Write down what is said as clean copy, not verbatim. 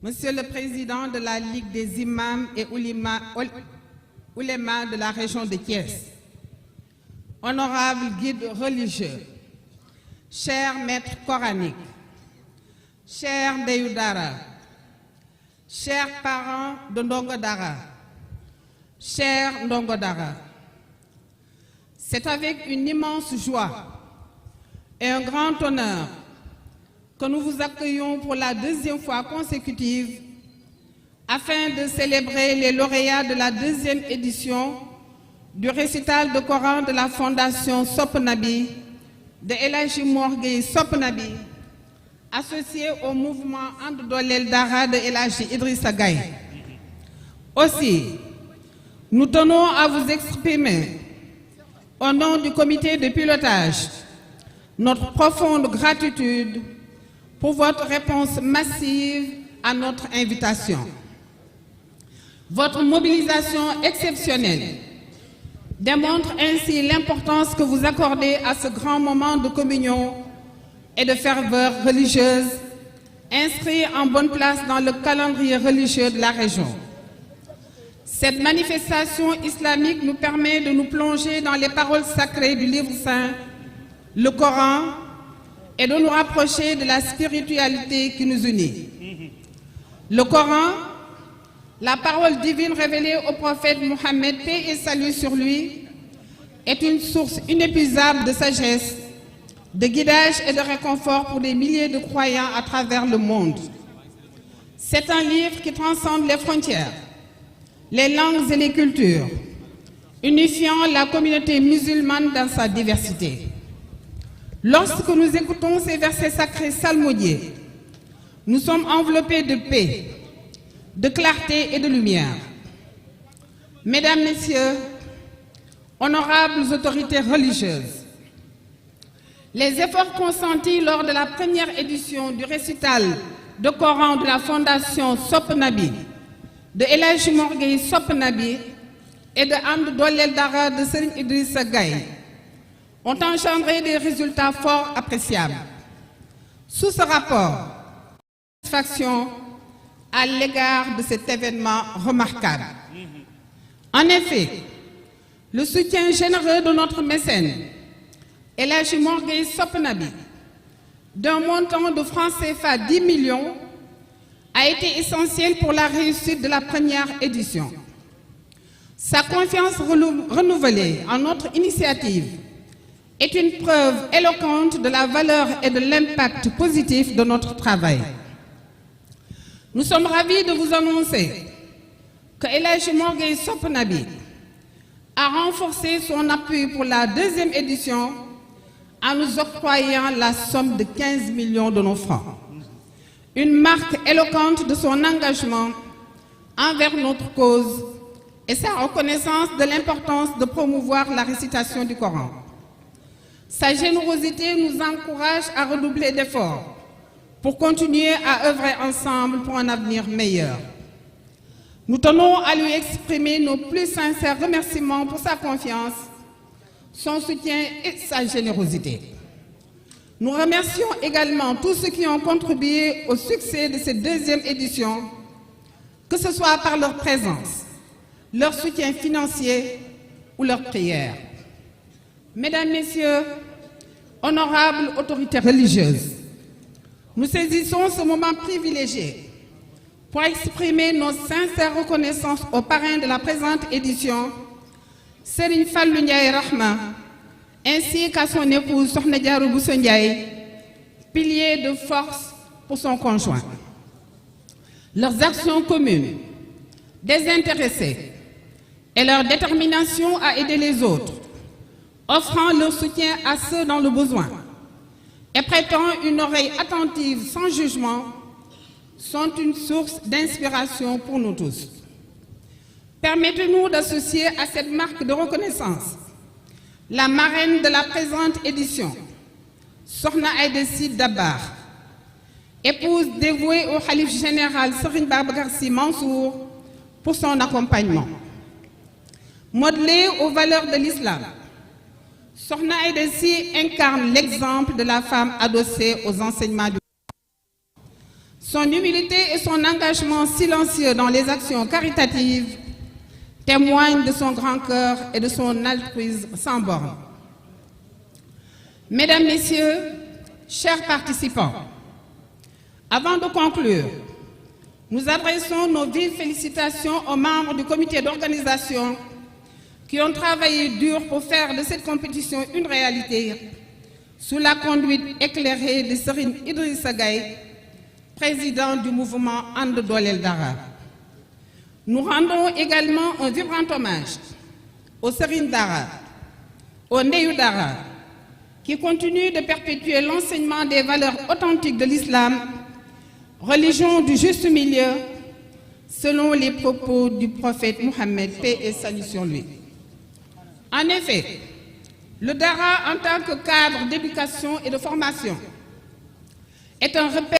Monsieur le Président de la Ligue des imams et oulémas de la région de Thiès, honorables guides religieux, chers maîtres coraniques, chers Ndeyou Dara, chers parents de Ndongo Dara, chers Ndongo Dara, c'est avec une immense joie et un grand honneur que nous vous accueillons pour la deuxième fois consécutive afin de célébrer les lauréats de la deuxième édition du récital de Coran de la Fondation Sopp Nabi de El Hadji Mor Gueye Sopp Nabi, associé au mouvement And Doolel Dara de El Hadji Idrissa Gaye. Aussi, nous tenons à vous exprimer, au nom du comité de pilotage, notre profonde gratitude pour votre réponse massive à notre invitation. Votre mobilisation exceptionnelle démontre ainsi l'importance que vous accordez à ce grand moment de communion et de ferveur religieuse, inscrit en bonne place dans le calendrier religieux de la région. Cette manifestation islamique nous permet de nous plonger dans les paroles sacrées du livre saint, le Coran, et de nous rapprocher de la spiritualité qui nous unit. Le Coran, la parole divine révélée au prophète Mohammed, paix et salut sur lui, est une source inépuisable de sagesse, de guidage et de réconfort pour des milliers de croyants à travers le monde. C'est un livre qui transcende les frontières, les langues et les cultures, unifiant la communauté musulmane dans sa diversité. Lorsque nous écoutons ces versets sacrés psalmodiés, nous sommes enveloppés de paix, de clarté et de lumière. Mesdames, Messieurs, honorables autorités religieuses, les efforts consentis lors de la première édition du récital de Coran de la Fondation Sopp Nabi, de El Hadji Mor Gueye Sopp Nabi et de And Doolel Dara de Serigne Idrissa Gaye ont engendré des résultats fort appréciables. Sous ce rapport, satisfaction à l'égard de cet événement remarquable. En effet, le soutien généreux de notre mécène, El Hadji Mor Gueye Sopp Nabi, d'un montant de francs CFA 10 millions, a été essentiel pour la réussite de la première édition. Sa confiance renouvelée en notre initiative est une preuve éloquente de la valeur et de l'impact positif de notre travail. Nous sommes ravis de vous annoncer que El Hadji Mor Gueye Sopp Nabi a renforcé son appui pour la deuxième édition en nous octroyant la somme de 15 millions de nos francs. Une marque éloquente de son engagement envers notre cause et sa reconnaissance de l'importance de promouvoir la récitation du Coran. Sa générosité nous encourage à redoubler d'efforts pour continuer à œuvrer ensemble pour un avenir meilleur. Nous tenons à lui exprimer nos plus sincères remerciements pour sa confiance, son soutien et sa générosité. Nous remercions également tous ceux qui ont contribué au succès de cette deuxième édition, que ce soit par leur présence, leur soutien financier ou leur prière. Mesdames, Messieurs, honorables autorités religieuses, nous saisissons ce moment privilégié pour exprimer nos sincères reconnaissances aux parrains de la présente édition, Serigne Fallou Ndiaye Rahma, ainsi qu'à son épouse Sokhna Diarou Bousso Ndiaye, pilier de force pour son conjoint. Leurs actions communes, désintéressées, et leur détermination à aider les autres, offrant leur soutien à ceux dans le besoin et prêtant une oreille attentive sans jugement, sont une source d'inspiration pour nous tous. Permettez-nous d'associer à cette marque de reconnaissance la marraine de la présente édition, Sokhna Aïda Sy Dabakh, épouse dévouée au Khalife général Serigne Babacar Sy Mansour pour son accompagnement. Modelée aux valeurs de l'islam, Sokhna Aïda Sy incarne l'exemple de la femme adossée aux enseignements du Son humilité et son engagement silencieux dans les actions caritatives témoignent de son grand cœur et de son altruisme sans borne. Mesdames, Messieurs, chers participants, avant de conclure, nous adressons nos vives félicitations aux membres du comité d'organisation qui ont travaillé dur pour faire de cette compétition une réalité sous la conduite éclairée de Serigne Idrissa Gaye, président du mouvement And Dolel Dara. Nous rendons également un vibrant hommage au Serigne Dara, au Ndeyou Dara, qui continue de perpétuer l'enseignement des valeurs authentiques de l'islam, religion du juste milieu, selon les propos du prophète Mohammed, paix et salut sur lui. En effet, le Dara, en tant que cadre d'éducation et de formation, est un repère